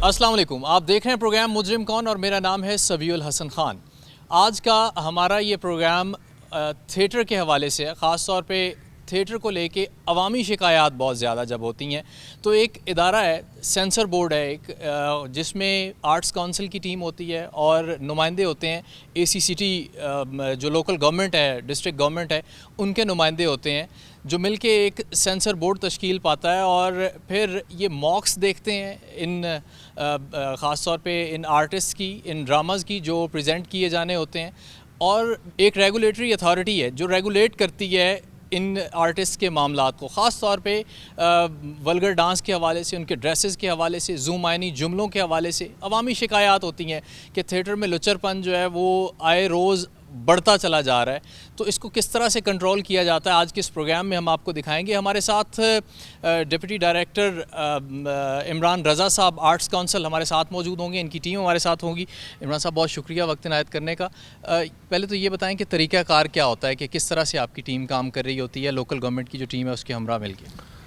अस्सलाम वालेकुम। आप देख रहे हैं प्रोग्राम मुजरिम कौन और मेरा नाम है सबीउल हसन ख़ान। आज का हमारा ये प्रोग्राम थिएटर के हवाले से है। ख़ास तौर पे थिएटर को लेके अवामी शिकायत बहुत ज़्यादा जब होती हैं तो एक इदारा है, सेंसर बोर्ड है एक, जिसमें आर्ट्स काउंसिल की टीम होती है और नुमाइंदे होते हैं ACCT जो लोकल गवर्नमेंट है, डिस्ट्रिक्ट गवर्नमेंट है, उनके नुमाइंदे होते हैं जो मिलके एक सेंसर बोर्ड तश्कील पाता है और फिर ये मॉक्स देखते हैं इन ख़ास तौर पे इन आर्टिस्ट की, इन ड्रामाज़ की जो प्रेजेंट किए जाने होते हैं। और एक रेगुलेटरी अथॉरिटी है जो रेगुलेट करती है इन आर्टिस्ट के मामलात को, ख़ास तौर पे वल्गर डांस के हवाले से, उनके ड्रेसेस के हवाले से, ज़ूमानी जुमलों के हवाले से अवामी शिकायत होती हैं कि थिएटर में लुचरपन जो है वो आए रोज़ बढ़ता चला जा रहा है। तो इसको किस तरह से कंट्रोल किया जाता है आज के इस प्रोग्राम में हम आपको दिखाएंगे। हमारे साथ डिप्टी डायरेक्टर इमरान रज़ा साहब आर्ट्स काउंसिल हमारे साथ मौजूद होंगे, इनकी टीम हमारे साथ होगी। इमरान साहब बहुत शुक्रिया वक्त इनायत करने का। पहले तो ये बताएं कि तरीक़ाकार क्या होता है, कि किस तरह से आपकी टीम काम कर रही होती है लोकल गवर्नमेंट की जो टीम है उसके हमरा मिलके।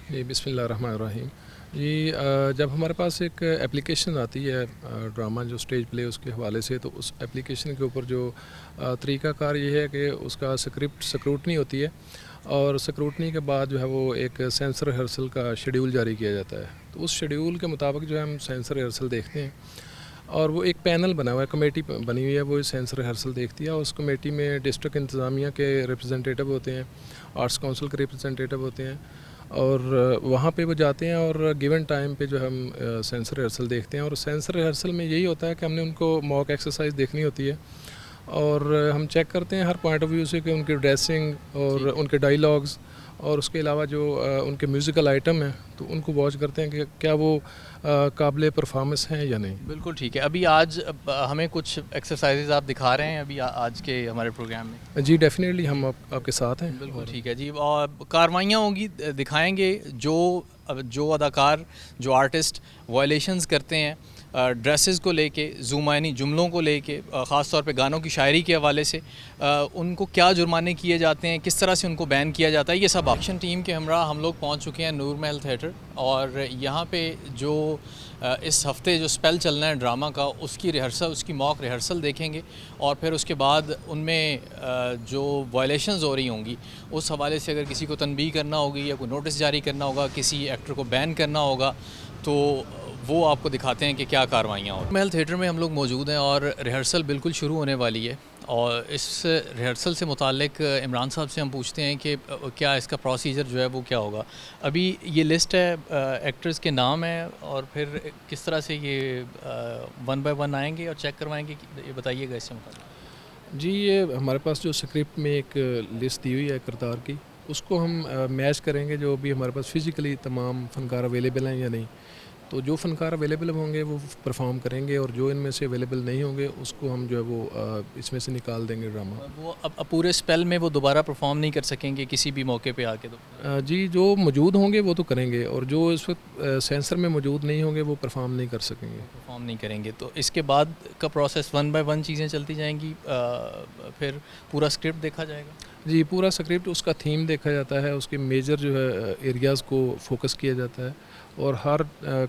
जी बिस्मिल्लाहिर्रहमानिर्रहीम। जी जब हमारे पास एक एप्लीकेशन आती है ड्रामा जो स्टेज प्ले उसके हवाले से, तो उस एप्लीकेशन के ऊपर जो तरीक़ाकार ये है कि उसका स्क्रूटनी होती है और स्क्रूटनी के बाद जो है वो एक सेंसर रिहर्सल का शेड्यूल जारी किया जाता है। तो उस शेड्यूल के मुताबिक जो है हम सेंसर रिहर्सल देखते हैं और वो एक पैनल बना हुआ है, कमेटी बनी हुई है, वो सेंसर रिहर्सल देखती है और उस कमेटी में डिस्ट्रिक्ट इंतज़ामिया के रिप्रेजेंटेटिव होते हैं, आर्ट्स काउंसिल के रिप्रेजेंटेटिव होते हैं और वहाँ पे वो जाते हैं और गिवन टाइम पे जो हम सेंसर रिहर्सल देखते हैं। और सेंसर रिहर्सल में यही होता है कि हमने उनको मॉक एक्सरसाइज देखनी होती है और हम चेक करते हैं हर पॉइंट ऑफ व्यू से कि उनकी ड्रेसिंग और उनके डायलॉग्स और उसके अलावा जो उनके म्यूज़िकल आइटम हैं तो उनको वॉच करते हैं कि क्या वो काबिल परफॉर्मेंस हैं या नहीं। बिल्कुल ठीक है। अभी आज हमें कुछ एक्सरसाइजेज आप दिखा रहे हैं अभी आज के हमारे प्रोग्राम में। जी डेफिनेटली हम आपके साथ हैं। बिल्कुल ठीक है जी। और कार्रवाइयाँ होंगी, दिखाएंगे जो अदाकार, जो आर्टिस्ट वायलेशंस करते हैं ड्रेसेस को लेके, ज़ुमानी जुमलों को लेके, ख़ास तौर पे गानों की शायरी के हवाले से उनको क्या जुर्माने किए जाते हैं, किस तरह से उनको बैन किया जाता है, ये सब एक्शन टीम के हमरा हम लोग पहुंच चुके हैं नूर महल थिएटर। और यहाँ पे जो इस हफ़्ते जो स्पेल चलना है ड्रामा का, उसकी रिहर्सल, उसकी मॉक रिहर्सल देखेंगे और फिर उसके बाद उनमें जो वायलेशंस हो रही होंगी उस हवाले से अगर किसी को तनबीह करना होगी या कोई नोटिस जारी करना होगा, किसी एक्टर को बैन करना होगा, तो वो आपको दिखाते हैं कि क्या कार्रवाइयाँ हो। महल थिएटर में हम लोग मौजूद हैं और रिहर्सल बिल्कुल शुरू होने वाली है और इस रिहर्सल से मुताल्लिक इमरान साहब से हम पूछते हैं कि क्या इसका प्रोसीजर जो है वो क्या होगा। अभी ये लिस्ट है, एक्टर्स के नाम है और फिर किस तरह से ये वन बाय वन आएंगे और चेक करवाएंगे, ये बताइएगा इससे मुताल्लिक। जी ये हमारे पास जो स्क्रिप्ट में एक लिस्ट दी हुई है किरदार की, उसको हम मैच करेंगे जो भी हमारे पास फ़िज़िकली तमाम फ़नकार अवेलेबल हैं या नहीं। तो जो फ़नकार अवेलेबल होंगे वो परफॉर्म करेंगे और जो इनमें से अवेलेबल नहीं होंगे उसको हम जो है वो इसमें से निकाल देंगे ड्रामा। वो अब पूरे स्पेल में वो दोबारा परफॉर्म नहीं कर सकेंगे किसी भी मौके पे आके? तो जी जो मौजूद होंगे वो तो करेंगे और जो इस वक्त सेंसर में मौजूद नहीं होंगे वो परफॉर्म नहीं कर सकेंगे, परफॉर्म नहीं करेंगे। तो इसके बाद का प्रोसेस वन बाय वन चीज़ें चलती जाएंगी, फिर पूरा स्क्रिप्ट देखा जाएगा? जी पूरा स्क्रिप्ट, उसका थीम देखा जाता है, उसके मेजर जो है एरियाज़ को फोकस किया जाता है और हर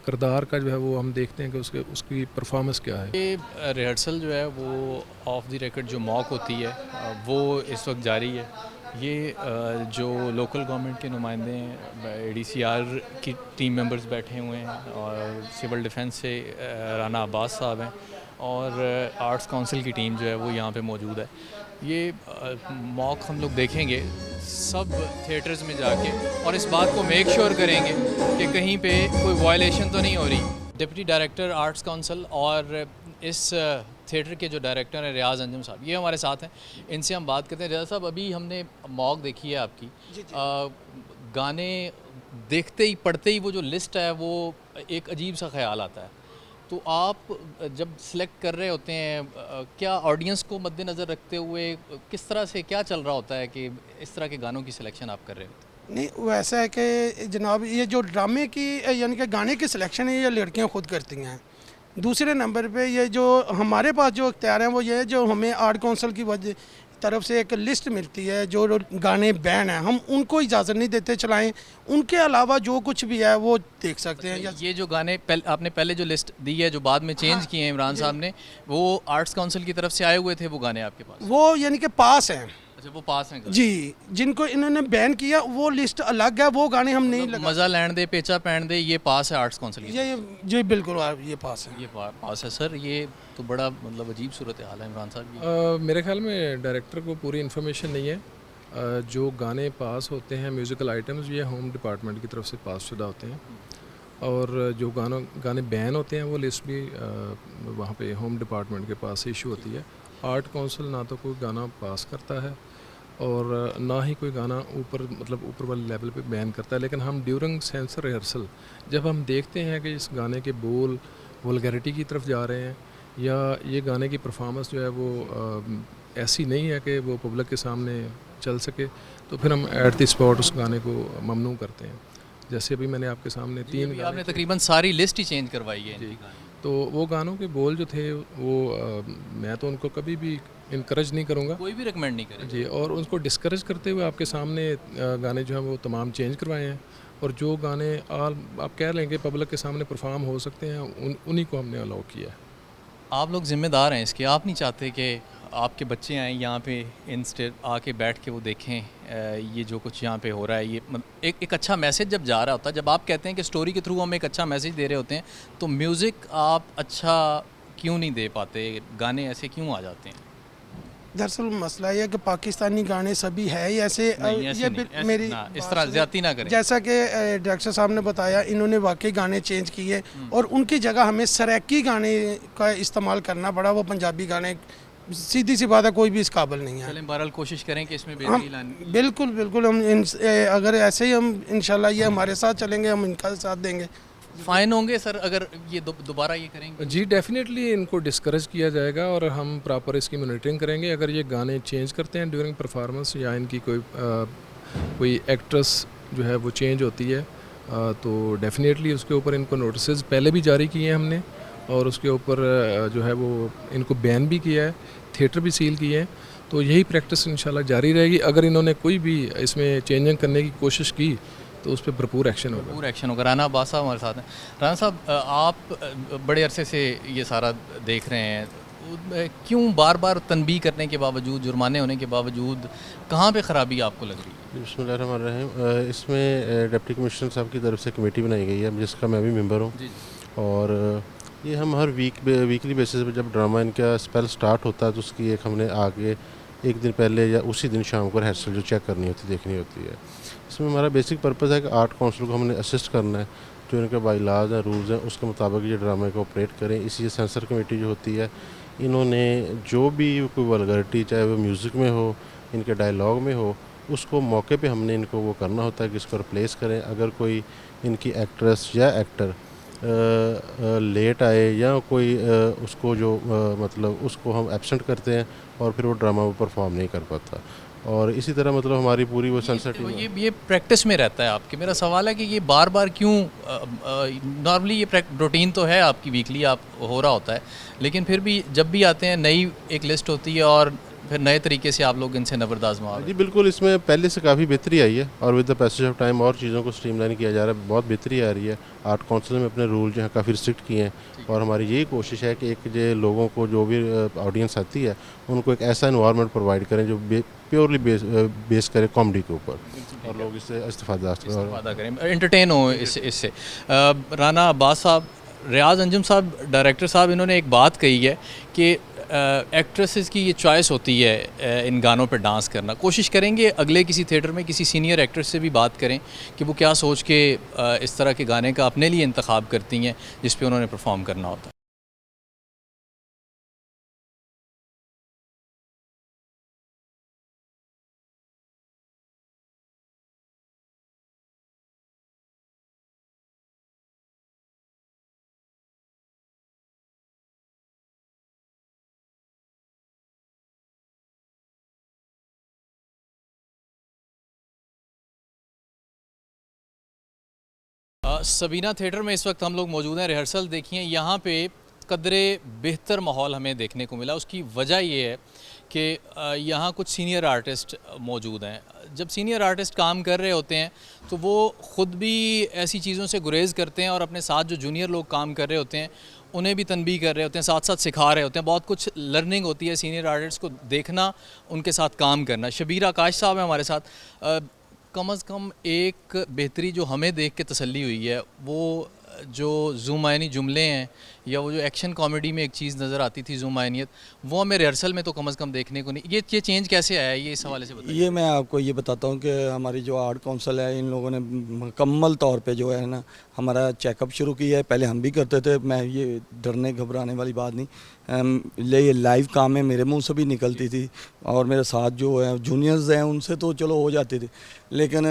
किरदार का जो है वो हम देखते हैं कि उसकी परफॉर्मेंस क्या है। ये रिहर्सल जो है वो ऑफ द रिकॉर्ड जो मॉक होती है वो इस वक्त जारी है। ये जो लोकल गवर्नमेंट के नुमाइंदे हैं, ADCR की टीम मेंबर्स बैठे हुए हैं और सिविल डिफेंस से राना अब्बास साहब हैं और आर्ट्स काउंसिल की टीम जो है वो यहाँ पे मौजूद है। ये मॉक हम लोग देखेंगे सब थिएटर्स में जाके और इस बात को मेक श्योर करेंगे कि कहीं पे कोई वायलेशन तो नहीं हो रही। डिप्टी डायरेक्टर आर्ट्स काउंसिल और इस थिएटर के जो डायरेक्टर हैं रियाज़ अंजुम साहब, ये हमारे साथ हैं, इनसे हम बात करते हैं। रियाज़ साहब, अभी हमने मॉक देखी है आपकी, गाने देखते ही पढ़ते ही वो जो लिस्ट है वो एक अजीब सा ख्याल आता है। तो आप जब सिलेक्ट कर रहे होते हैं क्या ऑडियंस को मद्देनज़र रखते हुए किस तरह से क्या चल रहा होता है कि इस तरह के गानों की सिलेक्शन आप कर रहे होते हैं? नहीं, वैसा है कि जनाब ये जो ड्रामे की यानी कि गाने की सिलेक्शन है ये लड़कियां खुद करती हैं। दूसरे नंबर पे ये जो हमारे पास जो इख्तियार हैं वो ये है जो हमें आर्ट काउंसिल की वजह तरफ से एक लिस्ट मिलती है जो गाने बैन हैं, हम उनको इजाज़त नहीं देते चलाएं, उनके अलावा जो कुछ भी है वो देख सकते हैं। ये जो गाने आपने पहले जो लिस्ट दी है जो बाद में चेंज किए हैं इमरान साहब ने, वो आर्ट्स काउंसिल की तरफ से आए हुए थे वो गाने आपके पास? वो यानी कि पास हैं अच्छा, वो पास हैं गाने। जी, जिनको इन्होंने बैन किया वो लिस्ट अलग है, वो गाने हम नहीं लगा। मज़ा लैंड दे, पेचा पहन दे, ये पास है आर्ट्स काउंसिल की? ये जी बिल्कुल ये पास है। ये पास है सर। ये तो बड़ा मतलब अजीब सूरत हाल है इमरान साहब की। मेरे ख्याल में डायरेक्टर को पूरी इन्फॉर्मेशन नहीं है। जो गाने पास होते हैं म्यूज़िकल आइटम्स, ये होम डिपार्टमेंट की तरफ से पास शुदा होते हैं, और जो गाने बैन होते हैं वो लिस्ट भी वहाँ पे होम डिपार्टमेंट के पास इशू होती है। आर्ट काउंसिल ना तो कोई गाना पास करता है और ना ही कोई गाना ऊपर वाले लेवल पे बैन करता है। लेकिन हम ड्यूरिंग सेंसर रिहर्सल जब हम देखते हैं कि इस गाने के बोल वल्गैरिटी की तरफ जा रहे हैं या ये गाने की परफॉर्मेंस जो है वो ऐसी नहीं है कि वो पब्लिक के सामने चल सके, तो फिर हम एट द स्पॉट उस गाने को ममनू करते हैं। जैसे अभी मैंने आपके सामने तीन गाने, आपने तकरीबन सारी लिस्ट ही चेंज करवाई है इनकी गाने। तो वो गानों के बोल जो थे वो मैं तो उनको कभी भी इनकरेज नहीं करूँगा कोई भी रिकमेंड नहीं करेगा जी, और उनको डिस्करेज करते हुए आपके सामने गाने जो हैं वो तमाम चेंज करवाए हैं, और जो गाने आप कह लें कि पब्लिक के सामने परफॉर्म हो सकते हैं उन्हीं को हमने अलाउ किया है। आप लोग ज़िम्मेदार हैं इसके। आप नहीं चाहते कि आपके बच्चे आएँ यहाँ पे आके बैठ के वो देखें ये जो कुछ यहाँ पे हो रहा है, ये एक अच्छा मैसेज जब जा रहा होता है, जब आप कहते हैं कि स्टोरी के थ्रू हम एक अच्छा मैसेज दे रहे होते हैं, तो म्यूज़िक आप अच्छा क्यों नहीं दे पाते? गाने ऐसे क्यों आ जाते हैं? दरअसल मसला ये है कि पाकिस्तानी गाने सभी है ही ऐसे। नहीं, ऐसे ये नहीं, ऐसे मेरी ना, इस बात तरह सुनिए। ज़्यादती ना करें। जैसा कि डायरेक्टर साहब ने बताया, इन्होंने वाकई गाने चेंज किए और उनकी जगह हमें सराइकी गाने का इस्तेमाल करना पड़ा। वो पंजाबी गाने सीधी सी बात है, कोई भी इस काबिल नहीं है। चलें, बहरहाल कोशिश करें कि इसमें हम बेहतरी लानी। बिल्कुल बिल्कुल हम अगर ऐसे ही हम इंशाल्लाह ये हमारे साथ चलेंगे, हम इनका साथ देंगे। फ़ाइन होंगे सर अगर ये दोबारा ये करेंगे? जी डेफिनेटली इनको डिस्करेज किया जाएगा और हम प्रॉपर इसकी मॉनिटरिंग करेंगे। अगर ये गाने चेंज करते हैं ड्यूरिंग परफॉर्मेंस या इनकी कोई एक्ट्रेस जो है वो चेंज होती है तो डेफिनेटली उसके ऊपर इनको नोटिस पहले भी जारी किए हैं हमने, और उसके ऊपर जो है वो इनको बैन भी किया है, थिएटर भी सील किए हैं। तो यही प्रैक्टिस इंशाल्लाह जारी रहेगी। अगर इन्होंने कोई भी इसमें चेंजिंग करने की कोशिश की तो उस पर भरपूर एक्शन होगा। भरपूर एक्शन होगा। राना अब्बास साहब हमारे साथ हैं। राना साहब, आप बड़े अरसे से ये सारा देख रहे हैं, क्यों बार बार तनबीह करने के बावजूद, जुर्माने होने के बावजूद, कहाँ पे ख़राबी आपको लग रही है? बिस्मिल्लाहिर्रहमानिर्रहीम। इसमें डिप्टी कमिश्नर साहब की तरफ से कमेटी बनाई गई है जिसका मैं भी मेंबर हूँ, और ये हम हर वीकली बेसिस पे जब ड्रामा इनका स्पेल स्टार्ट होता है तो उसकी हमने आगे एक दिन पहले या उसी दिन शाम को रिहर्सल जो चेक करनी होती है, देखनी होती है। इसमें हमारा बेसिक पर्पज़ है कि आर्ट काउंसिल को हमने असिस्ट करना है, जो इनके बाईलाज हैं, रूल्स हैं, उसके मुताबिक ये ड्रामे को ऑपरेट करें। इसी सेंसर कमेटी जो होती है, इन्होंने जो भी कोई वल्गैरिटी, चाहे वो म्यूज़िक में हो, इनके डायलॉग में हो, उसको मौके पे हमने इनको वो करना होता है कि इसको रिप्लेस करें। अगर कोई इनकी एक्ट्रेस या एक्टर लेट आए या कोई उसको जो मतलब उसको हम एब्सेंट करते हैं और फिर वो ड्रामा वो परफॉर्म नहीं कर पाता। और इसी तरह मतलब हमारी पूरी वो सेंसर टीम ये प्रैक्टिस में रहता है आपके। मेरा सवाल है कि ये बार बार क्यों, नॉर्मली ये रूटीन तो है आपकी, वीकली आप हो रहा होता है, लेकिन फिर भी जब भी आते हैं नई एक लिस्ट होती है और फिर नए तरीके से आप लोग इनसे नबर्द आज़मा। जी बिल्कुल, इसमें पहले से काफ़ी बेहतरी आई है और with the passage of time और चीज़ों को स्ट्रीमलाइन किया जा रहा है, बहुत बेहतरी आ रही है। आर्ट काउंसिल में अपने रूल जो है काफ़ी रिस्ट्रिक्ट किए हैं, और हमारी यही कोशिश है कि एक जो लोगों को, जो भी ऑडियंस आती है, उनको एक ऐसा इन्वायरमेंट प्रोवाइड करें जो प्योरली बेस करे कॉमेडी के ऊपर, और लोग इससे इस्तेफादा करें, एंटरटेन हो इससे। राना अब्बास साहब, रियाज अंजुम साहब, डायरेक्टर साहब, इन्होंने एक बात कही है कि एक्ट्रेसेस की ये चॉइस होती है इन गानों पर डांस करना। कोशिश करेंगे अगले किसी थिएटर में किसी सीनियर एक्ट्रेस से भी बात करें कि वो क्या सोच के इस तरह के गाने का अपने लिए इंतखाब करती हैं जिस पे उन्होंने परफॉर्म करना होता है। सबीना थिएटर में इस वक्त हम लोग मौजूद हैं। रिहर्सल देखिए, यहाँ पे कदरे बेहतर माहौल हमें देखने को मिला, उसकी वजह ये है कि यहाँ कुछ सीनियर आर्टिस्ट मौजूद हैं। जब सीनियर आर्टिस्ट काम कर रहे होते हैं तो वो ख़ुद भी ऐसी चीज़ों से गुरेज़ करते हैं और अपने साथ जो जूनियर लोग काम कर रहे होते हैं उन्हें भी तनबीह कर रहे होते हैं, साथ साथ सिखा रहे होते हैं। बहुत कुछ लर्निंग होती है सीनियर आर्टिस्ट को देखना, उनके साथ काम करना। शबीर आकाश साहब हैं हमारे साथ। कम अज़ कम एक बेहतरी जो हमें देख के तसल्ली हुई है वो जो ज़ूमायनी जुमले हैं या वो जो एक्शन कॉमेडी में एक चीज़ नज़र आती थी ज़ूमायनियत, वो हमें रिहर्सल में तो कम अज़ कम देखने को नहीं। ये चेंज कैसे आया है, ये इस हवाले से बताइए। ये मैं आपको ये बताता हूँ कि हमारी जो आर्ट काउंसिल है, इन लोगों ने मुकम्मल तौर पे जो है ना हमारा चेकअप शुरू किया है। पहले हम भी करते थे, मैं ये डरने घबराने वाली बात नहीं, ये लाइव काम है, मेरे मुंह से भी निकलती थी और मेरे साथ जो है जूनियर्स हैं उनसे तो चलो हो जाती थी, लेकिन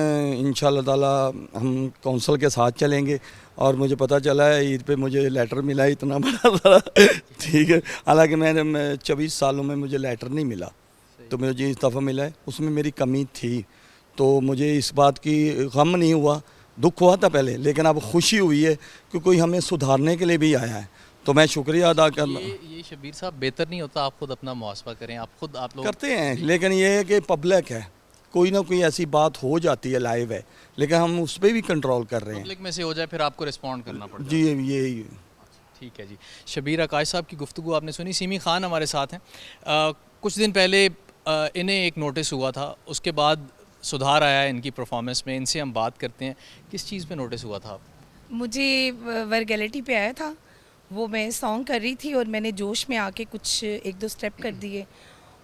इंशाल्लाह ताला हम काउंसिल के साथ चलेंगे। और मुझे पता चला है ईद पे मुझे लेटर मिला है इतना बड़ा ठीक है, हालांकि मैंने 24 सालों में मुझे लेटर नहीं मिला, तो मुझे जिस दफ़ा मिला है उसमें मेरी कमी थी, तो मुझे इस बात की गम नहीं हुआ, दुख हुआ था पहले, लेकिन अब खुशी हुई है कि कोई हमें सुधारने के लिए भी आया है, तो मैं शुक्रिया अदा कर। ये शबीर साहब बेहतर नहीं होता आप खुद अपना मुहासबा करें, आप लोग करते हैं, लेकिन ये है कि पब्लिक है, कोई ना कोई ऐसी बात हो जाती है, लाइव है, लेकिन हम उस पर भी कंट्रोल कर रहे हैं। पब्लिक में से हो जाए फिर आपको रिस्पॉन्ड करना पड़ता है। जी ये ठीक है जी। शबीर आकाश साहब की गुफ्तगू आपने सुनी। सिमी खान हमारे साथ हैं। कुछ दिन पहले इन्हें एक नोटिस हुआ था, उसके बाद सुधार आया है इनकी परफॉर्मेंस में, इनसे हम बात करते हैं। किस चीज़ पे नोटिस हुआ था? मुझे वर्गैलिटी पे आया था, वो मैं सॉन्ग कर रही थी और मैंने जोश में आके कुछ एक दो स्टेप कर दिए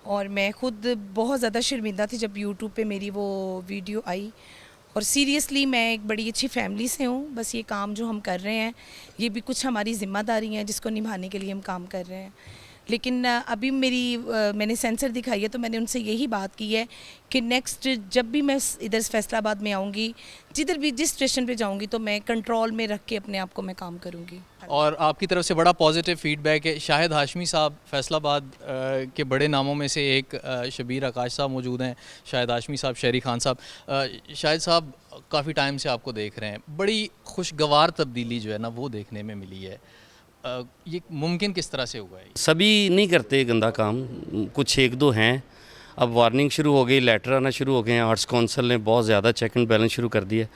और मैं ख़ुद बहुत ज़्यादा शर्मिंदा थी जब यूट्यूब पे मेरी वो वीडियो आई। और सीरियसली मैं एक बड़ी अच्छी फैमिली से हूँ, बस ये काम जो हम कर रहे हैं ये भी कुछ हमारी ज़िम्मेदारी हैं जिसको निभाने के लिए हम काम कर रहे हैं। लेकिन अभी मैंने सेंसर दिखाई है तो मैंने उनसे यही बात की है कि नेक्स्ट जब भी मैं इधर फैसलाबाद में आऊँगी, जिधर भी जिस स्टेशन पे जाऊँगी तो मैं कंट्रोल में रख के अपने आप को मैं काम करूँगी। और आपकी तरफ से बड़ा पॉजिटिव फीडबैक है। शाहिद हाशमी साहब फैसलाबाद के बड़े नामों में से एक, शबीर आकाश साहब मौजूद हैं, शाहिद हाशमी साहब, शहरी खान साहब। शाहिद साहब काफ़ी टाइम से आपको देख रहे हैं, बड़ी खुशगवार तब्दीली जो है ना वो देखने में मिली है। ये मुमकिन किस तरह से हुआ है? सभी नहीं करते गंदा काम, कुछ एक दो हैं। अब वार्निंग शुरू हो गई, लेटर आना शुरू हो गए हैं, आर्ट्स काउंसिल ने बहुत ज़्यादा चेक एंड बैलेंस शुरू कर दिया।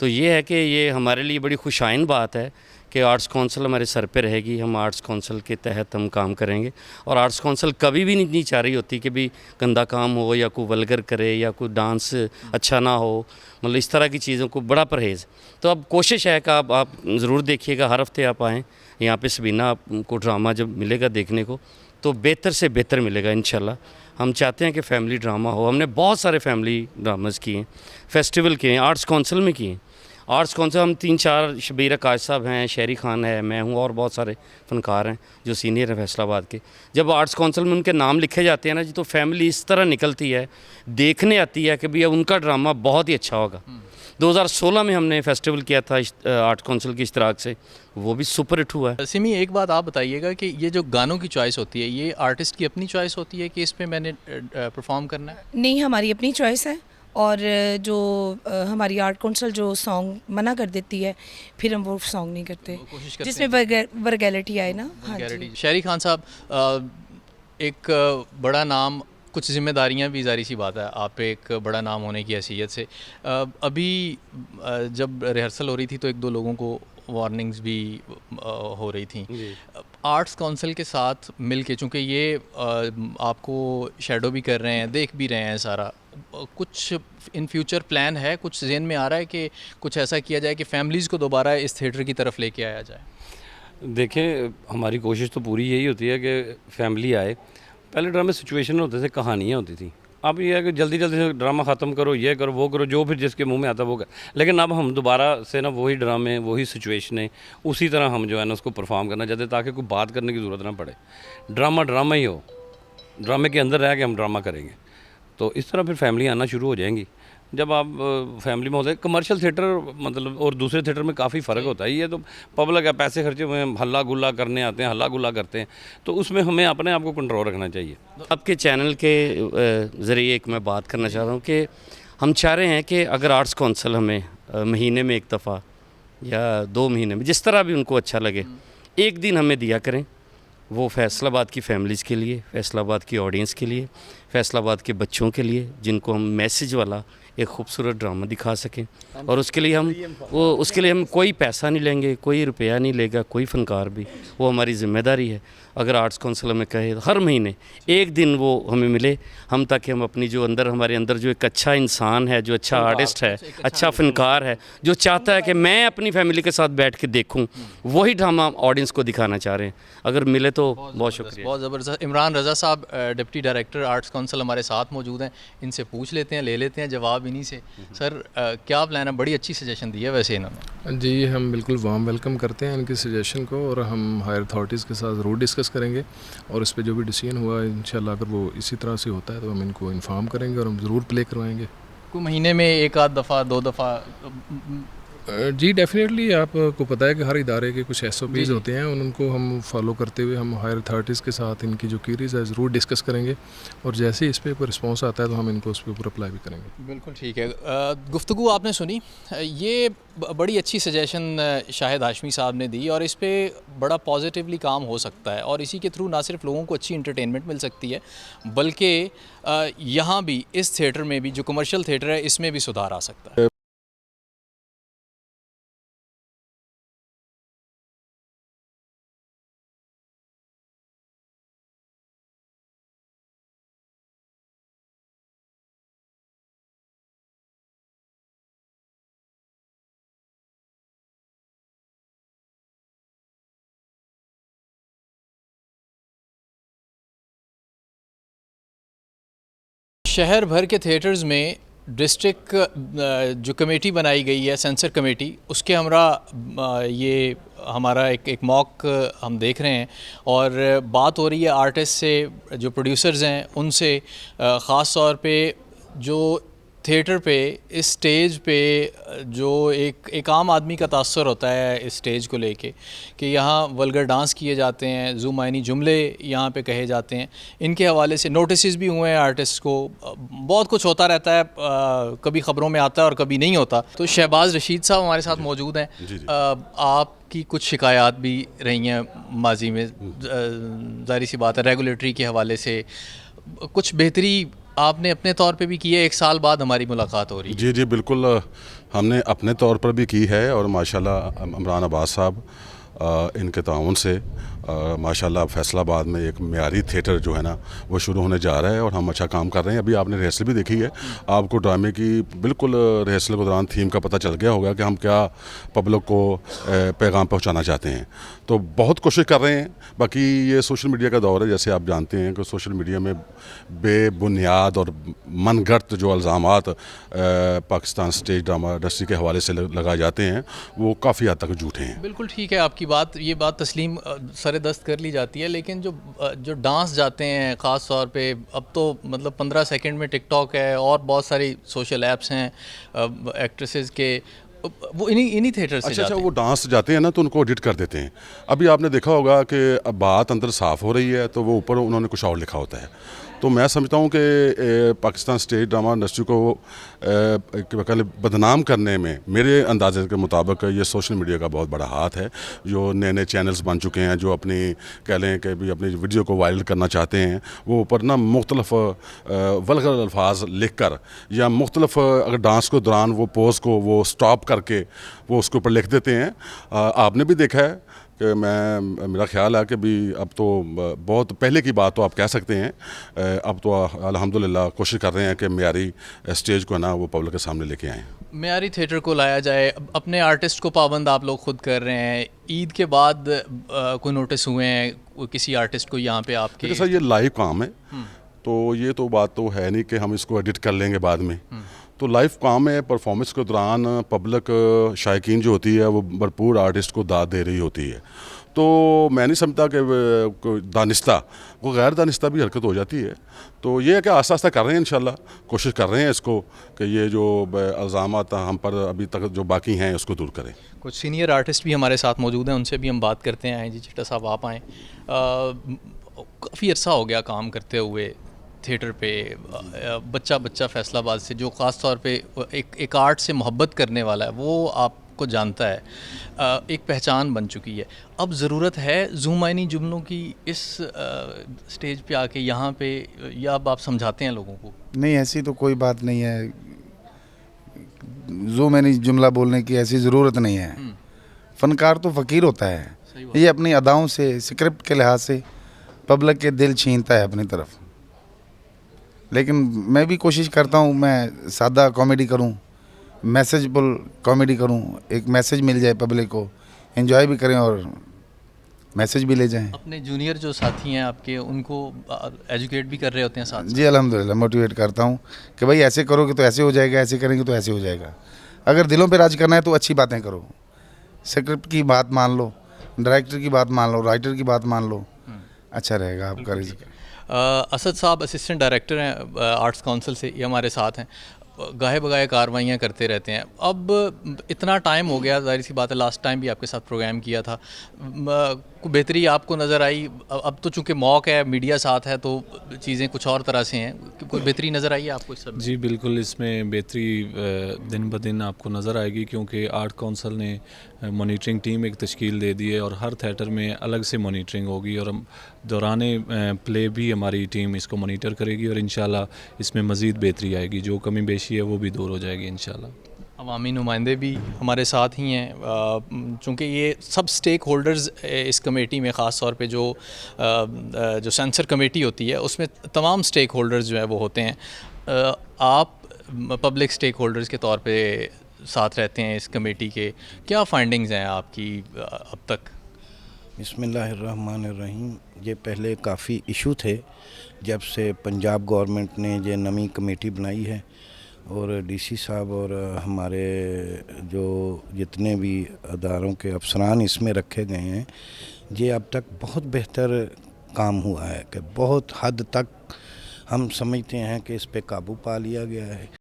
तो ये है कि ये हमारे लिए बड़ी खुशाइन बात है कि आर्ट्स काउंसिल हमारे सर पे रहेगी, हम आर्ट्स काउंसिल के तहत हम काम करेंगे। और आर्ट्स काउंसिल कभी भी नहीं चाह रही होती कि भी गंदा काम हो या कोई वल्गर करे या कोई डांस अच्छा ना हो, मतलब इस तरह की चीज़ों को बड़ा परहेज़। तो अब कोशिश है कि आप ज़रूर देखिएगा, हर हफ्ते आप आएँ यहाँ पे। सबीना आपको ड्रामा जब मिलेगा देखने को तो बेहतर से बेहतर मिलेगा इंशाल्लाह। हम चाहते हैं कि फैमिली ड्रामा हो। हमने बहुत सारे फैमिली ड्रामास किए हैं, फेस्टिवल किए हैं, आर्ट्स काउंसिल में किए हैं। आर्ट्स काउंसिल हम 3-4, शबीर आकाश साहब हैं, शहरी खान है, मैं हूँ और बहुत सारे फनकार हैं जो सीनियर हैं फैसलाबाद के। जब आर्ट्स काउंसिल में उनके नाम लिखे जाते हैं ना जी, तो फैमिली इस तरह निकलती है, देखने आती है कि भैया उनका ड्रामा बहुत ही अच्छा होगा। 2016 में हमने फेस्टिवल किया था आर्ट काउंसिल की इश्तराक से, वो भी सुपर हिट हुआ है। सिमी, एक बात आप बताइएगा कि ये जो गानों की चॉइस होती है, ये आर्टिस्ट की अपनी चॉइस होती है कि इस पे मैंने परफॉर्म करना है? नहीं, हमारी अपनी चॉइस है। और जो हमारी आर्ट काउंसिल जो सॉन्ग मना कर देती है फिर हम वो सॉन्ग नहीं करते जिसमें वर्गैलिटी आए ना। हाँ जी। शहरी खान साहब, एक बड़ा नाम, कुछ जिम्मेदारियां भी, ज़ाहिर सी बात है आप एक बड़ा नाम होने की हैसियत से, अभी जब रिहर्सल हो रही थी तो एक दो लोगों को वार्निंग्स भी हो रही थी। आर्ट्स काउंसिल के साथ मिल के, चूँकि ये आपको शेडो भी कर रहे हैं, देख भी रहे हैं सारा, कुछ इन फ्यूचर प्लान है, कुछ ज़हन में आ रहा है कि कुछ ऐसा किया जाए कि फैमिलीज़ को दोबारा इस थिएटर की तरफ लेके आया जाए? देखें, हमारी कोशिश तो पूरी यही होती है कि फैमिली आए। पहले ड्रामे सिचुएशन होते थे, कहानियाँ होती थी। अब ये है कि जल्दी जल्दी से ड्रामा ख़त्म करो, ये करो वो करो, जो फिर जिसके मुंह में आता वो कर। लेकिन अब हम दोबारा से ना वही ड्रामे, वही सिचुएशनें, उसी तरह हम जो है ना उसको परफॉर्म करना चाहते हैं ताकि कोई बात करने की ज़रूरत ना पड़े। ड्रामा ड्रामा ही हो, ड्रामे के अंदर रह के हम ड्रामा करेंगे। तो इस तरह फिर फैमिली आना शुरू हो जाएंगी। जब आप फैमिली में होते हैं, कमर्शियल थिएटर मतलब और दूसरे थिएटर में काफ़ी फ़र्क होता है। ये तो पब्लिक है, पैसे खर्चे हुए हैं, हल्ला गुल्ला करने आते हैं, हल्ला गुल्ला करते हैं, तो उसमें हमें अपने आप को कंट्रोल रखना चाहिए। आपके चैनल के ज़रिए एक मैं बात करना चाह रहा हूँ कि हम चाह रहे हैं कि अगर आर्ट्स काउंसिल हमें महीने में एक दफ़ा या 2 महीने में, जिस तरह भी उनको अच्छा लगे, एक दिन हमें दिया करें वो फैसलाबाद की फैमिलीज़ के लिए, फैसलाबाद की ऑडियंस के लिए, फैसलाबाद के बच्चों के लिए, जिनको हम मैसेज वाला एक खूबसूरत ड्रामा दिखा सकें। और उसके लिए हम कोई पैसा नहीं लेंगे, कोई रुपया नहीं लेगा कोई फ़नकार भी, वो हमारी ज़िम्मेदारी है। अगर आर्ट्स काउंसिल हमें कहे हर महीने एक दिन वो हमें मिले, हम ताकि हम अपनी जो हमारे अंदर जो एक अच्छा इंसान है, जो अच्छा आर्टिस्ट है, अच्छा फ़नकार है, जो चाहता है कि मैं अपनी फैमिली के साथ बैठ के देखूं, वही ड्रामा ऑडियंस को दिखाना चाह रहे हैं। अगर मिले तो बहुत शुक्रिया। बहुत ज़बरदस्त। इमरान रज़ा साहब डिप्टी डायरेक्टर आर्ट्स काउंसिल हमारे साथ मौजूद हैं, इनसे पूछ लेते हैं, ले लेते हैं जवाब इन्हीं से। सर क्या प्लान है? बड़ी अच्छी सजेशन दी है वैसे इन्होंने। जी, हम बिल्कुल वार्म वेलकम करते हैं इनकी सजेशन को, और हम हायर अथॉरिटीज़ के साथ ज़रूर डिस्कस करेंगे, और इस पे जो भी डिसीजन हुआ इंशाल्लाह अगर वो इसी तरह से होता है तो हम इनको इन्फॉर्म करेंगे और हम ज़रूर प्ले करवाएंगे। कोई महीने में एक आध दफ़ा, 2 दफ़ा? जी डेफिनेटली, आपको पता है कि हर इदारे के कुछ SOPs होते हैं, उनको हम फॉलो करते हुए हम हायर अथॉरिटीज़ के साथ इनकी जो क्वेरीज़ है ज़रूर डिस्कस करेंगे, और जैसे ही इस पर कोई रिस्पॉन्स आता है तो हम इनको उस पर ऊपर अप्लाई भी करेंगे। बिल्कुल ठीक है। गुफ्तगू आपने सुनी, ये बड़ी अच्छी सजेशन शाहिद हाशमी साहब ने दी, और इस पे बड़ा पॉजिटिवली काम हो सकता है, और इसी के थ्रू ना सिर्फ लोगों को अच्छी इंटरटेनमेंट मिल सकती है, बल्कि यहाँ भी इस थिएटर में भी जो कमर्शियल थिएटर है इसमें भी सुधार आ सकता है। शहर भर के थिएटर्स में डिस्ट्रिक्ट जो कमेटी बनाई गई है, सेंसर कमेटी, उसके ये हमारा एक मॉक हम देख रहे हैं, और बात हो रही है आर्टिस्ट से, जो प्रोड्यूसर्स हैं उनसे, ख़ास तौर पे जो थिएटर पे, इस स्टेज पे जो एक आम आदमी का तासुर होता है इस स्टेज को लेके, कि यहाँ वल्गर डांस किए जाते हैं, ज़ुमाइनी जुमले यहाँ पे कहे जाते हैं। इनके हवाले से नोटिस भी हुए हैं आर्टिस्ट को, बहुत कुछ होता रहता है, कभी ख़बरों में आता है और कभी नहीं होता। तो शहबाज रशीद साहब हमारे साथ मौजूद हैं। आपकी कुछ शिकायत भी रही हैं माजी में, ज़ाहिर सी बात है रेगुलेटरी के हवाले से, कुछ बेहतरी आपने अपने तौर पे भी की है। 1 साल बाद हमारी मुलाकात हो रही है। जी बिल्कुल, हमने अपने तौर पर भी की है, और माशाल्लाह इमरान अब्बास साहब इनके ताउन से माशाल्लाह फैसलाबाद में एक मियारी थिएटर जो है ना वो शुरू होने जा रहा है, और हम अच्छा काम कर रहे हैं। अभी आपने रिहर्सल भी देखी है, आपको ड्रामे की बिल्कुल रिहर्सल के दौरान थीम का पता चल गया होगा कि हम क्या पब्लिक को पैगाम पहुंचाना चाहते हैं। तो बहुत कोशिश कर रहे हैं। बाकी ये सोशल मीडिया का दौर है, जैसे आप जानते हैं कि सोशल मीडिया में बेबुनियाद और मनगढ़ंत जो इल्ज़ामात पाकिस्तान स्टेज ड्रामा इंडस्ट्री के हवाले से लगाए जाते हैं वो काफ़ी हद तक झूठे हैं। बिल्कुल ठीक है आपकी बात, ये बात तस्लीम सरे दस्त कर ली जाती है, लेकिन जो डांस जाते हैं ख़ास तौर पे, अब तो मतलब 15 सेकंड में टिकटॉक है और बहुत सारी सोशल ऐप्स हैं एक्ट्रेसेस के, वो इन्हीं थिएटर से अच्छा वो डांस जाते हैं ना तो उनको एडिट कर देते हैं। अभी आपने देखा होगा कि अब बात अंदर साफ़ हो रही है तो वो ऊपर उन्होंने कुछ और लिखा होता है। तो मैं समझता हूँ कि पाकिस्तान स्टेज ड्रामा इंडस्ट्री को बदनाम करने में मेरे अंदाजे के मुताबिक ये सोशल मीडिया का बहुत बड़ा हाथ है। जो नए नए चैनल्स बन चुके हैं जो अपनी कह लें कि भी अपनी वीडियो को वायरल करना चाहते हैं, वो ऊपर ना मुख्तलिफ वल्गर अल्फाज लिख कर या मुख्तलिफ अगर डांस के दौरान वो पोज को वो स्टॉप करके वो उसके ऊपर लिख देते हैं। आपने भी देखा है कि मेरा ख्याल है कि भी अब तो बहुत पहले की बात तो आप कह सकते हैं, अब तो अल्हम्दुलिल्लाह कोशिश कर रहे हैं कि मियारी स्टेज को ना वो पब्लिक के सामने लेके आएँ, मियारी थिएटर को लाया जाए। अपने आर्टिस्ट को पाबंद आप लोग खुद कर रहे हैं। ईद के बाद कोई नोटिस हुए हैं किसी आर्टिस्ट को यहाँ पे आपके? सर ये लाइव काम है तो ये तो बात तो है नहीं कि हम इसको एडिट कर लेंगे बाद में। तो लाइव काम है, परफॉर्मेंस के दौरान पब्लिक शायकीन जो होती है वो भरपूर आर्टिस्ट को दाद दे रही होती है। तो मैं नहीं समझता कि दानिस्ता वो गैर दानिस्ता भी हरकत हो जाती है। तो ये है कि आस्ता आस्ता कर रहे हैं, इंशाल्लाह कोशिश कर रहे हैं इसको कि ये जो इल्ज़ामात हम पर अभी तक जो बाकी हैं उसको दूर करें। कुछ सीनियर आर्टिस्ट भी हमारे साथ मौजूद हैं, उनसे भी हम बात करते हैं। जी चिट्टा साहब आप आएँ, काफ़ी अर्सा हो गया काम करते हुए थिएटर पे, बच्चा फैसलाबाद से जो ख़ास तौर पे एक आर्ट से मोहब्बत करने वाला है, वो आप को जानता है, एक पहचान बन चुकी है। अब ज़रूरत है ज़ुमाइनी जुमलों की इस स्टेज पे आके यहाँ पे, या अब आप समझाते हैं लोगों को? नहीं, ऐसी तो कोई बात नहीं है, ज़ुमाइनी जुमला बोलने की ऐसी ज़रूरत नहीं है। फ़नकार तो फ़कीर होता है, ये अपनी अदाओं से, स्क्रिप्ट के लिहाज से पब्लिक के दिल छीनता है अपनी तरफ। लेकिन मैं भी कोशिश करता हूँ, मैं सादा कॉमेडी करूँ, मैसेजफुल कॉमेडी करूँ, एक मैसेज मिल जाए पब्लिक को, एंजॉय भी करें और मैसेज भी ले जाएं। अपने जूनियर जो साथी हैं आपके, उनको एजुकेट भी कर रहे होते हैं साथ? जी अल्हम्दुलिल्लाह, मोटिवेट करता हूँ कि भाई ऐसे करोगे तो ऐसे हो जाएगा, ऐसे करेंगे तो ऐसे हो जाएगा। अगर दिलों पे राज करना है तो अच्छी बातें करो, स्क्रिप्ट की बात मान लो, डायरेक्टर की बात मान लो, राइटर की बात मान लो, अच्छा रहेगा आपका रिज़्क। असद साहब असिस्टेंट डायरेक्टर हैं आर्ट्स काउंसिल से, ये हमारे साथ हैं, गाहे बगाहे कार्रवाइयाँ करते रहते हैं। अब इतना टाइम हो गया, जाहिर सी बात है, लास्ट टाइम भी आपके साथ प्रोग्राम किया था, कोई बेहतरी आपको नज़र आई? अब तो चूँकि मौक़ है, मीडिया साथ है, तो चीज़ें कुछ और तरह से हैं, कोई बेहतरी नज़र आई है आपको इस समय? जी बिल्कुल, इसमें बेहतरी दिन ब दिन आपको नज़र आएगी, क्योंकि आर्ट काउंसिल ने मॉनिटरिंग टीम एक तश्कील दे दी है और हर थिएटर में अलग से मॉनिटरिंग होगी, और दौरान प्ले भी हमारी टीम इसको मॉनिटर करेगी और इंशाल्लाह इसमें मज़ीद बेहतरी आएगी, जो कमी बेशी है वो भी दूर हो जाएगी इंशाल्लाह। अवामी नुमाइंदे भी हमारे साथ ही हैं, चूँकि ये सब स्टेक होल्डर्स इस कमेटी में, ख़ास तौर पे जो सेंसर कमेटी होती है उसमें तमाम स्टेक होल्डर्स जो है वो होते हैं। आप पब्लिक स्टेक होल्डर्स के तौर पे साथ रहते हैं इस कमेटी के, क्या फाइंडिंग्स हैं आपकी अब तक? बिस्मिल्लाहिर्रहमानिर्रहीम। ये पहले काफ़ी इशू थे जब से पंजाब गवर्नमेंट ने ये नई कमेटी बनाई है, और डीसी साहब और हमारे जो जितने भी अदारों के अफसरान इसमें रखे गए हैं, ये अब तक बहुत बेहतर काम हुआ है कि बहुत हद तक हम समझते हैं कि इस पे काबू पा लिया गया है।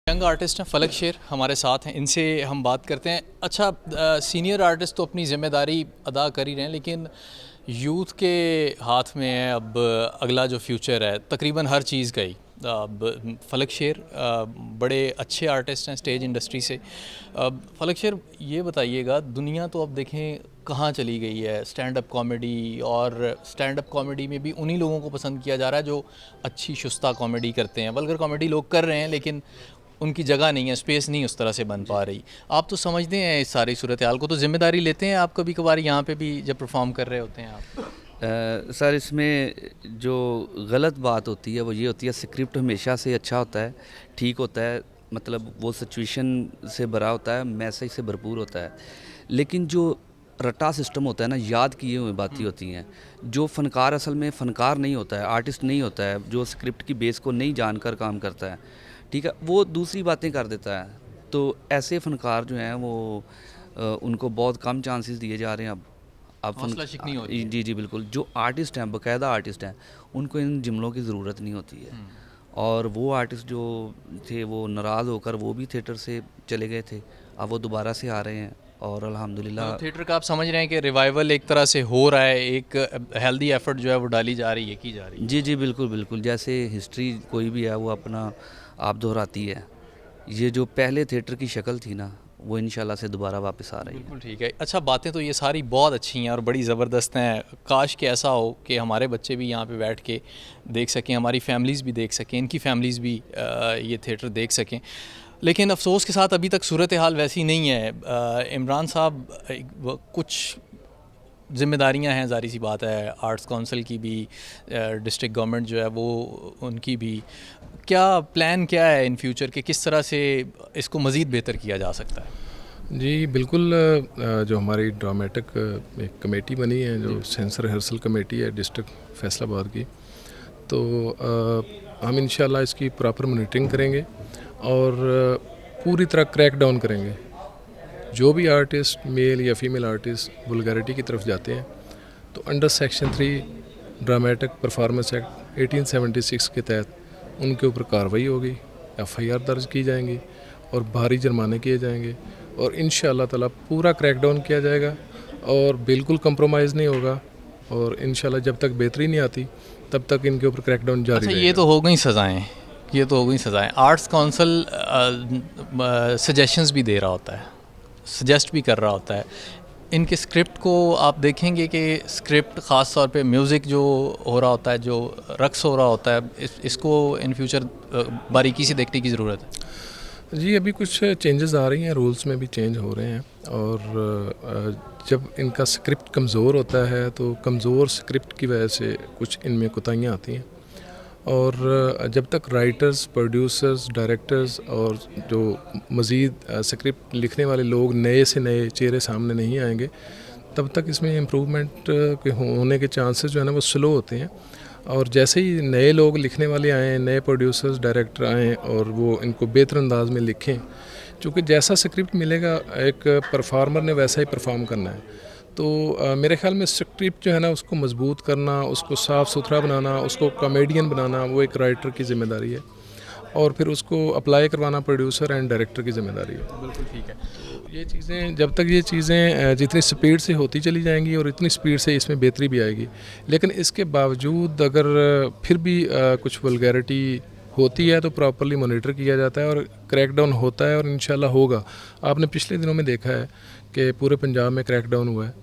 यंग आर्टिस्ट हैं फलक शेर हमारे साथ हैं, इनसे हम बात करते हैं। अच्छा, सीनियर आर्टिस्ट तो अपनी ज़िम्मेदारी अदा कर ही रहे हैं, लेकिन यूथ के हाथ में है अब अगला जो फ्यूचर है तकरीबन हर चीज़ का ही। अब फलक शेर बड़े अच्छे आर्टिस्ट हैं स्टेज इंडस्ट्री से। फलक शेर, ये बताइएगा, दुनिया तो अब देखें कहाँ चली गई है स्टैंड अप कॉमेडी, और स्टैंड अप कॉमेडी में भी उन्हीं लोगों को पसंद किया जा रहा है जो अच्छी शुस्ता कॉमेडी करते हैं। वल्गर कॉमेडी लोग कर रहे हैं, लेकिन उनकी जगह नहीं है, स्पेस नहीं उस तरह से बन पा रही। आप तो समझते हैं इस सारी सूरत हाल को, तो ज़िम्मेदारी लेते हैं आप कभी कभार यहाँ पे भी जब परफॉर्म कर रहे होते हैं आप? सर, इसमें जो गलत बात होती है वो ये होती है, स्क्रिप्ट हमेशा से अच्छा होता है, ठीक होता है, मतलब वो सिचुएशन से भरा होता है, मैसेज से भरपूर होता है, लेकिन जो रट्टा सिस्टम होता है ना, याद किए हुए बातें होती हैं। जो फ़नकार असल में फ़नकार नहीं होता है, आर्टिस्ट नहीं होता है, जो स्क्रिप्ट की बेस को नहीं जानकर काम करता है, ठीक है, वो दूसरी बातें कर देता है। तो ऐसे फ़नकार जो हैं वो उनको बहुत कम चांसेस दिए जा रहे हैं अब हौसला शिकनी होती है। जी बिल्कुल। जो आर्टिस्ट हैं, बाकायदा आर्टिस्ट हैं, उनको इन जुमलों की ज़रूरत नहीं होती है। और वो आर्टिस्ट जो थे वो नाराज़ होकर वो भी थिएटर से चले गए थे, अब वो दोबारा से आ रहे हैं, और अल्हम्दुलिल्लाह थिएटर का आप समझ रहे हैं कि रिवाइवल एक तरह से हो रहा है, एक हेल्दी एफर्ट जो है वो डाली जा रही है, की जा रही है। जी बिल्कुल बिल्कुल। जैसे हिस्ट्री कोई भी है वो अपना आप दोहराती है, ये जो पहले थिएटर की शक्ल थी ना, वो इंशाल्लाह से दोबारा वापस आ रही है। बिल्कुल ठीक है। अच्छा, बातें तो ये सारी बहुत अच्छी हैं और बड़ी ज़बरदस्त हैं। काश कि ऐसा हो कि हमारे बच्चे भी यहाँ पे बैठ के देख सकें, हमारी फैमिलीज़ भी देख सकें, इनकी फैमिलीज़ भी ये थिएटर देख सकें, लेकिन अफसोस के साथ अभी तक सूरत हाल वैसी नहीं है। इमरान साहब, कुछ ज़िम्मेदारियां हैं, ज़ाहिर सी बात है, आर्ट्स काउंसिल की भी, डिस्ट्रिक्ट गवर्नमेंट जो है वो उनकी भी। क्या प्लान क्या है इन फ्यूचर के, किस तरह से इसको मज़ीद बेहतर किया जा सकता है? जी बिल्कुल, जो हमारी ड्रामेटिक एक कमेटी बनी है, जो सेंसर रिहर्सल कमेटी है डिस्ट्रिक्ट फैसलाबाद की, तो हम इंशाल्लाह इसकी प्रॉपर मॉनिटरिंग करेंगे और पूरी तरह क्रैक डाउन करेंगे। जो भी आर्टिस्ट, मेल या फीमेल आर्टिस्ट, वल्गैरिटी की तरफ जाते हैं तो under section 3 dramatic performance act 1876 के तहत उनके ऊपर कार्रवाई होगी, FIR दर्ज की जाएंगी और भारी जुर्माने किए जाएंगे और इंशाअल्लाह ताला पूरा क्रैकडाउन किया जाएगा और बिल्कुल कंप्रोमाइज़ नहीं होगा और इंशाअल्लाह जब तक बेहतरी नहीं आती तब तक इनके ऊपर क्रैकडाउन जारी रहेगा। ये तो हो गई सज़ाएँ, ये तो हो गई सज़ाएँ। आर्ट्स काउंसिल सजेशंस भी दे रहा होता है, सजेस्ट भी कर रहा होता है। इनके स्क्रिप्ट को आप देखेंगे कि स्क्रिप्ट ख़ास तौर पे म्यूज़िक जो हो रहा होता है, जो रक्स हो रहा होता है, इसको इन फ्यूचर बारीकी से देखने की ज़रूरत है। जी अभी कुछ चेंजेस आ रही हैं, रूल्स में भी चेंज हो रहे हैं और जब इनका स्क्रिप्ट कमज़ोर होता है तो कमज़ोर स्क्रिप्ट की वजह से कुछ इनमें कोताहियाँ आती हैं और जब तक राइटर्स, प्रोड्यूसर्स, डायरेक्टर्स और जो मज़ीद स्क्रिप्ट लिखने वाले लोग नए से नए चेहरे सामने नहीं आएंगे तब तक इसमें इम्प्रूवमेंट के होने के चांसेस जो है ना वो स्लो होते हैं। और जैसे ही नए लोग लिखने वाले आएँ, नए प्रोड्यूसर्स, डायरेक्टर आएँ और वो इनको बेहतर अंदाज में लिखें, क्योंकि जैसा स्क्रिप्ट मिलेगा एक परफॉर्मर ने वैसा ही परफॉर्म करना है। तो मेरे ख्याल में स्क्रिप्ट जो है ना उसको मजबूत करना, उसको साफ़ सुथरा बनाना, उसको कॉमेडियन बनाना वो एक राइटर की ज़िम्मेदारी है और फिर उसको अप्लाई करवाना प्रोड्यूसर एंड डायरेक्टर की ज़िम्मेदारी है। बिल्कुल ठीक है। ये चीज़ें जब तक ये चीज़ें जितनी स्पीड से होती चली जाएंगी और इतनी स्पीड से इसमें बेहतरी भी आएगी, लेकिन इसके बावजूद अगर फिर भी कुछ वल्गैरिटी होती है तो प्रॉपर्ली मॉनिटर किया जाता है और क्रैकडाउन होता है और इंशाल्लाह होगा। आपने पिछले दिनों में देखा है कि पूरे पंजाब में क्रैकडाउन हुआ है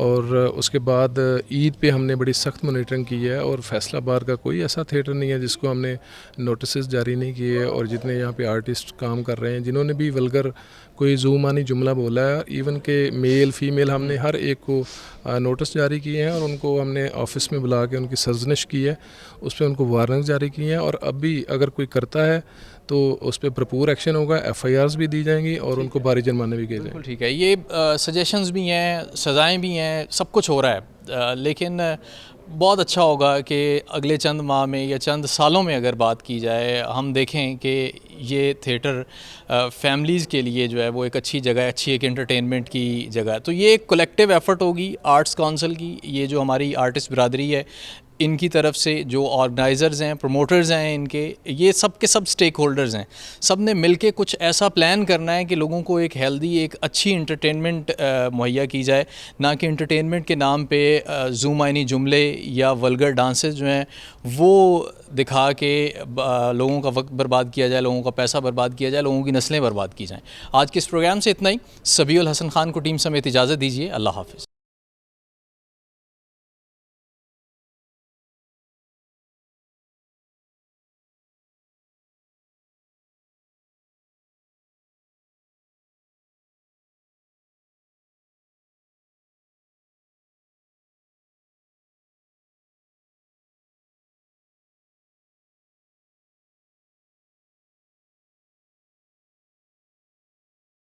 और उसके बाद ईद पे हमने बड़ी सख्त मॉनिटरिंग की है और फैसलाबाद का कोई ऐसा थिएटर नहीं है जिसको हमने नोटिस जारी नहीं किए और जितने यहाँ पे आर्टिस्ट काम कर रहे हैं जिन्होंने भी वल्गर कोई ज़ूमानी जुमला बोला है, इवन के मेल फीमेल, हमने हर एक को नोटिस जारी किए हैं और उनको हमने ऑफिस में बुला के उनकी सर्जनिश की है, उस पर उनको वार्निंग जारी की हैं और अब भी अगर कोई करता है तो उस पर भरपूर एक्शन होगा, FIRs भी दी जाएंगी और उनको भारी जुर्माने भी किए जाएंगे। ठीक है, ये सजेशंस भी हैं, सज़ाएँ भी हैं, सब कुछ हो रहा है, लेकिन बहुत अच्छा होगा कि अगले चंद माह में या चंद सालों में अगर बात की जाए, हम देखें कि ये थिएटर फैमिलीज़ के लिए जो है वो एक अच्छी जगह है, अच्छी एक एंटरटेनमेंट की जगह है। तो ये एक कलेक्टिव एफ़र्ट होगी आर्ट्स काउंसिल की, ये जो हमारी आर्टिस्ट बिरादरी है इनकी तरफ से, जो ऑर्गेनाइज़र्स हैं, प्रमोटर्स हैं इनके, ये सब के सब स्टेक होल्डर्स हैं, सब ने मिलके कुछ ऐसा प्लान करना है कि लोगों को एक हेल्दी, एक अच्छी इंटरटेनमेंट मुहैया की जाए, ना कि इंटरटेनमेंट के नाम पे ज़ूमानी जुमले या वल्गर डांसेस जो हैं वो दिखा के लोगों का वक्त बर्बाद किया जाए, लोगों का पैसा बर्बाद किया जाए, लोगों की नस्लें बर्बाद की जाएँ। आज के इस प्रोग्राम से इतना ही। सबीउल हसन खान को टीम समेत इजाज़त दीजिए। अल्लाह हाफ़िज़।